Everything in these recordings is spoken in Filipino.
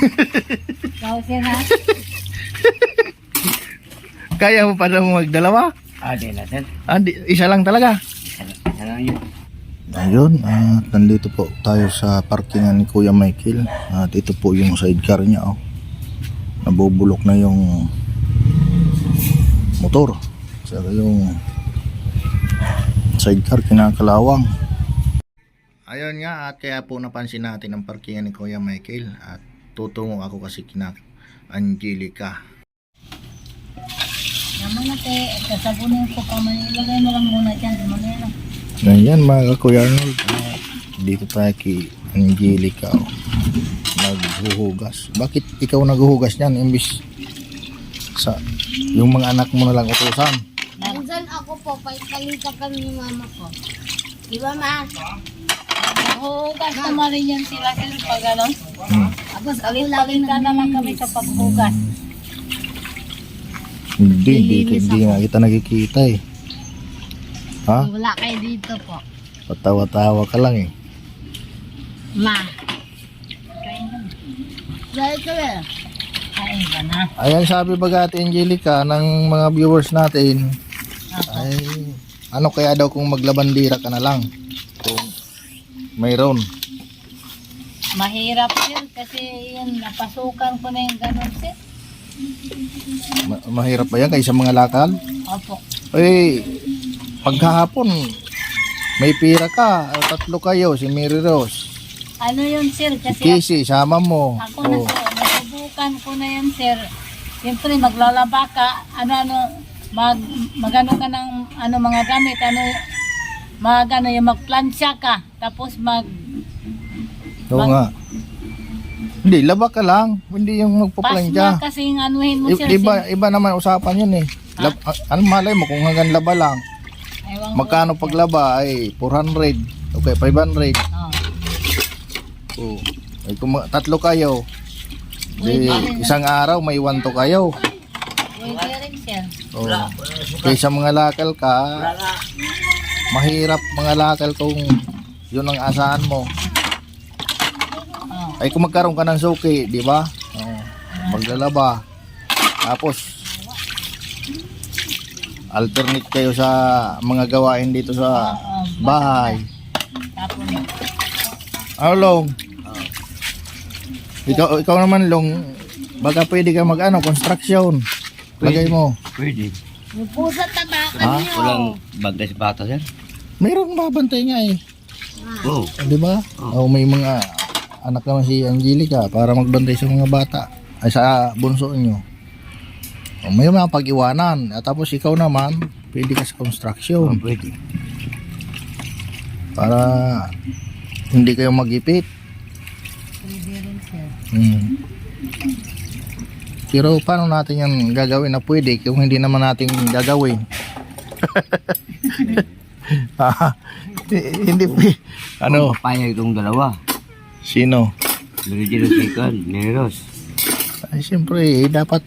Ikaw, sir, ha? Kaya mo pa daw magdalawa? Di na, sir. Isa lang talaga. Isa lang yun. Ayun, at nandito po tayo sa parkingan ni Kuya Michael. At ito po yung sidecar niya, oh. Nabubulok na yung motor. Saka yung sidecar kinakalawang. Ayun nga, at kaya po napansin natin ang parkingan ni Kuya Michael. At tutungo ako kasi kina Angelica. Naman natin, kasabunin ko pa man. Ilagay mo lang muna dyan sa manila. Ayan mga Kuya Arnold, dito tayo kay Angelica, oh. Naghuhugas. Bakit ikaw naghuhugas niyan imbis sa yung mga anak mo na lang utusan? Minsan ako po, palita kami ni mama ko. Di ba, ma? Hugas naman rin yan sila, sir, pag ano. Tapos, alin-alita naman kami sa paghugas. Hindi nga kita nakikita eh. Ha? Wala kayo dito po. Patawa-tawa ka lang eh. Ma. Dahil ko eh. Kain ka na. Ayan sabi ba Ate Angelica ng mga viewers natin, ay ano kaya daw kung maglabandira ka na lang kung mayroon. Mahirap, sir, kasi yan, napasukan ko na yung ganun, sir. Mahirap ba yan kaysa mga lakal? Opo. Eh, pagkahapon may pira ka, tatlo kayo, si Mary Rose, Ano yun, sir, si kasi Casey, sama mo. ako na, Oh. sir, nasubukan ko na yan, sir. Siyempre, maglalaba ka, magano ka ng mga gamit, yung magplansya ka, tapos Oo nga. Hindi, laba ka lang. Hindi yung magpaplantya. pasma kasing anuhin mo, sir. Iba naman usapan yun eh. Ano malay mo kung hanggang laba lang. Ewan ko. Magkano paglaba ay 400. Okay, 500. Oh. Oh. Ay, kung tatlo kayo, di, isang araw may 1 to kayo. Pwede rin, sir. Oh. Kaysa mga lakal ka, mahirap mga lakal kung yun ang asahan mo. Oh. Ay kung magkaroon ka ng suki, di ba? Oh, maglalaba. Tapos alternate kayo sa mga gawain dito sa bahay. Tapos, Ano Long? Ikaw naman Long, baka pwede ka construction. Lagay mo. Pwede. Yung pusa tabakan Ha? niyo. Walang bagay sa bata, sir? Mayroong babantay nga eh. Oo. Di ba? O may mga anak naman si Angelica para magbantay sa mga bata. Ay sa bunso nyo. O, may mga pag-iwanan. At tapos ikaw naman, pwede ka sa construction. Pwede. Para hindi kayo magipit. pwede rin, sir. Pero paano natin yan gagawin na pwede kung hindi naman natin gagawin? Hindi pwede. Ano? Papayag itong dalawa. Sino? Luigi Rosican, Neros. Ay siyempre, dapat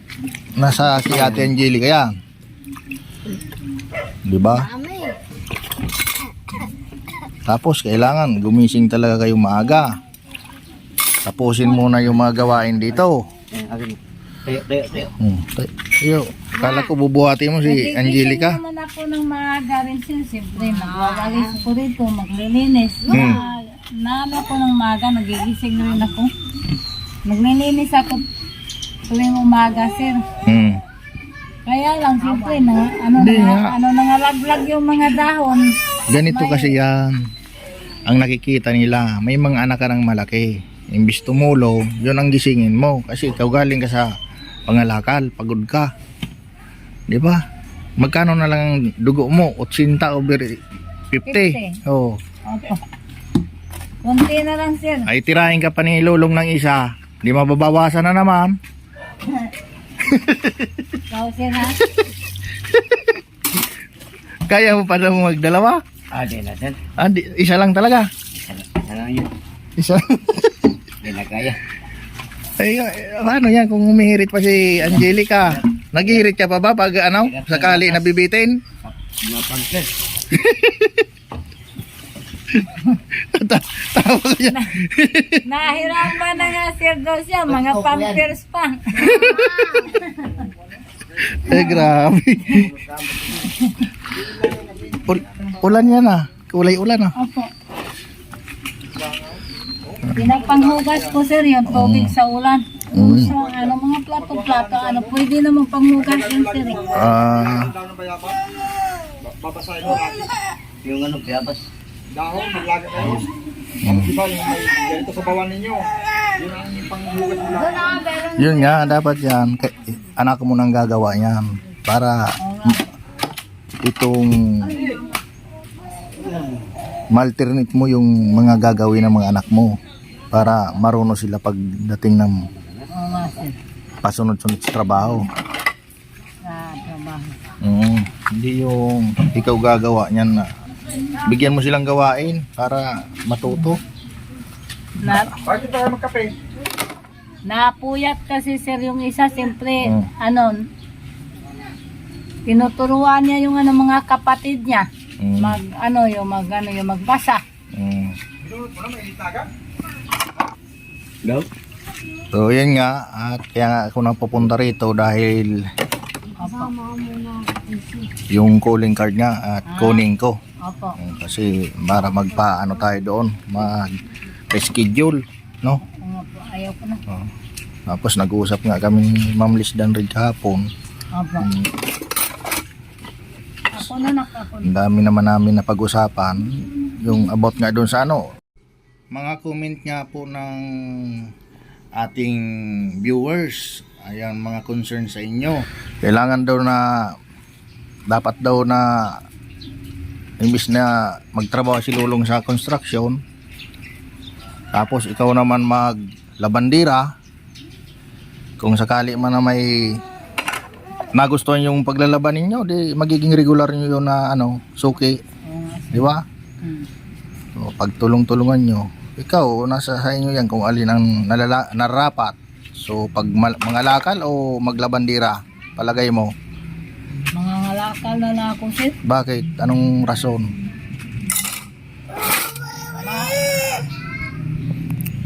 nasa si Ate Angelica yan. Diba? Mami. Tapos kailangan gumising talaga kayo maaga. Tapusin muna yung mga gawain dito. Tayo. Tayo. Kala ko bubuhati mo si Angelica. Nagigising naman ako ng maaga rin, sir. Siyempre, magwawalis ko rito, maglilinis. Nalo ko ng maaga, nagigising rin ako. Maglilinis ako tuwing umaga, sir. Kaya lang, siyempre, nangalaglag yung mga dahon. Ganito kasi yan. Ang nakikita nila, may mga anak ka ng malaki. Imbis tumulong, yun ang gisingin mo. Kasi ikaw galing ka sa pangalakal, pagod ka. Di ba? Magkano na lang ang dugo mo? 80 over 50. Oo. Opo. Kunti na lang, sir. Ay tirahin ka pa ni Lulong ng isa. Di mababawasan na naman. Ikaw, sir, ha? Kaya mo pa daw magdalawa? Di na, sir. Isa lang talaga. Isa lang yun. Isa. Di na kaya. Ay, paano yan kung humihirit pa si Angelica? Naghihirit ka pa ba pag sakali nabibitin? Mga pangkes. Tawag niya. Nahirapan na nga sir daw siya, mga pampers pa. Eh, grabe. Ulan yan ah. Kulay ulan ah. Opo. Pinapanghugas po sir yung tubig sa ulan. So, mga plato-plato, pwede naman panghugas yun sir eh. Ah, Yung ano, piyabas. Dahon, maglaga kayo. Di ba yung may ganito sa bawan ninyo? Yun ang panghugas nila. yun nga, dapat yan. Anak mo nang gagawa yan. Para itong ma-alternate mo yung mga gagawin ng mga anak mo. Para marunong sila pagdating ng Oo nga sir, pasunod-sunod sa trabaho. sa trabaho. Hindi yung ikaw gagawa niyan na bigyan mo silang gawain para matuto. Bakit tayo magkape? Napuyat kasi sir yung isa, siyempre, Mm. tinuturuan niya yung mga kapatid niya. Mm. Yung magbasa. Mm. Daw? So yan nga, at kaya nga ako napupunta rito dahil Opo. yung calling card nga at kunin ko. Opo. Kasi para magpaano tayo doon, mag-schedule, no? Oo po, ayaw ko na. Tapos nag-uusap nga kami ni Ma'am Liz Dan rin kahapon. Opo. Ako na nakakon. Ang dami naman namin na pag-usapan yung about nga doon sa mga comment nga po ng ating viewers. Ayan, mga concern sa inyo. Kailangan daw na dapat daw na imbis na magtrabaho si Lulong sa construction, tapos ikaw naman maglabandira, kung sakali man na may nagustuhan yung paglalaban ninyo, di magiging regular nyo yun na suki, di ba? So, pagtulong-tulungan nyo, ikaw nasa sa inyo yan kung alin ang narapat. So pag mga lakal o maglabandira, palagay mo? Mga ngalakal na ako sir. Bakit? Anong rason?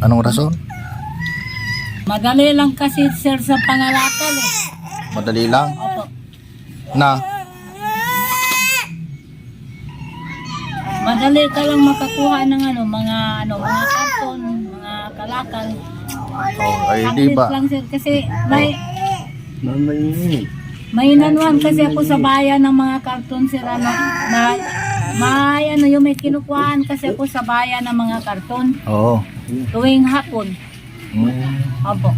Anong rason? Madali lang kasi sir sa pangalakal eh. Madali lang Opo. na Madali ka lang makakuha ng mga karton, mga kalakal. ay Ang di ba? lang sir kasi Mama yun. may nanuhan kasi ako sa bayan ng mga karton sir yung may kinukuhaan kasi ako sa bayan ng mga karton Oo. tuwing hapon. Opo.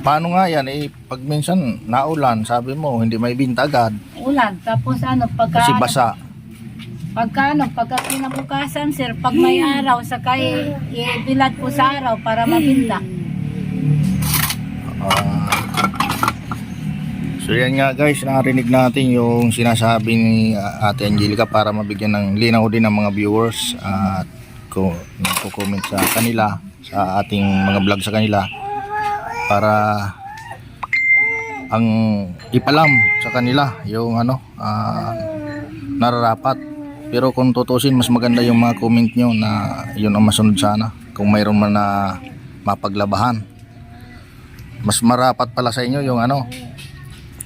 Paano nga yan? Pag minsan naulan, sabi mo, hindi may binta agad. Ulan. Tapos Kasi basa. pagka kinabukasan sir, pag may araw, saka ibilad po sa araw para mabinta. So yan nga guys, narinig natin yung sinasabi ni Ate Angelica para mabigyan ng linaw din ng mga viewers at nagko-comment sa kanila, sa ating mga vlog sa kanila, para ang ipalam sa kanila yung nararapat. Pero kung tutusin, mas maganda yung mga comment nyo na yun ang masunod sana kung mayroon man na mapaglabahan. Mas marapat pala sa inyo yung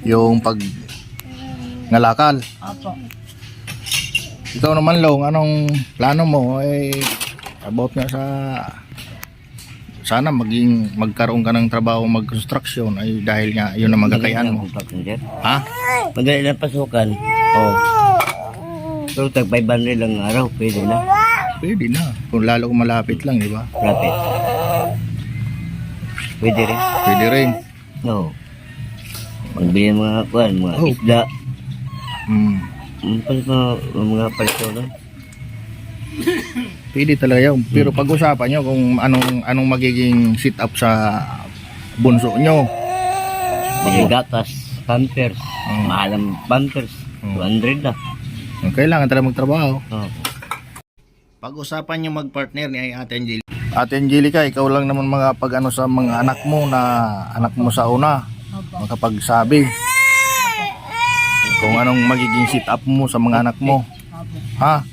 yung pag ngalakal. Opo. Ikaw naman Long, anong plano mo about nga sa sana magkaroon ka ng trabaho mag-construction dahil nga yun ang magkakayahan mo. Ha? Madali lang pasukan. Oh, Pero tag 500 lang araw, pwede na. pwede na. Kung lalo kung malapit lang, di ba? Rapid. Pwede rin. Pwede rin. No. Magbili ng mga mga Oh. isda. Mm. Mga palito na. Pwede talaga yun. Pero pag-usapan nyo kung anong magiging sit up sa bunso nyo. Mga gatas, pampers. Mahal ang pampers. 200 na. Kailangan talaga magtrabaho. Oh. Pag-usapan nyo mag-partner ni Ate Angelica. Ate Angelica, ikaw lang naman mga sa mga anak mo na anak mo sa una. Opo. Makapagsabi. Kung anong magiging sit up mo sa mga anak mo. Opo. Ha?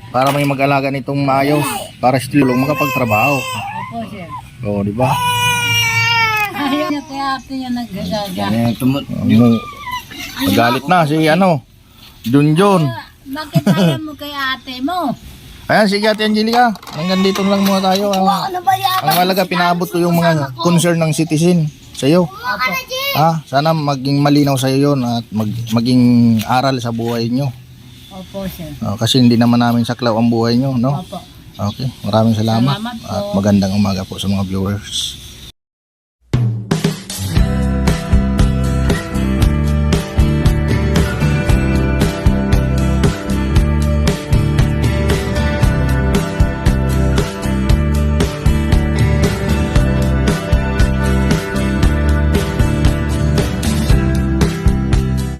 para may mag-alaga nitong maayos para si Tulong makapagtrabaho. Opo, sir. Oo, di ba? Ayaw niya kaya ate niya naggagaga. Yan, Magalit na si Junjun. Bakit ayaw mo kay ate mo? Ayan, sige Ate Angelica. Hanggang dito lang muna tayo. Ang malaga, pinaabot ko yung mga concern ng citizen sa iyo. Sana maging malinaw sa iyo yun at maging aral sa buhay nyo. Opo, sir. Kasi hindi naman namin saklaw ang buhay nyo, no? Opo. Okay, maraming salamat. Salamat po. At magandang umaga po sa mga viewers.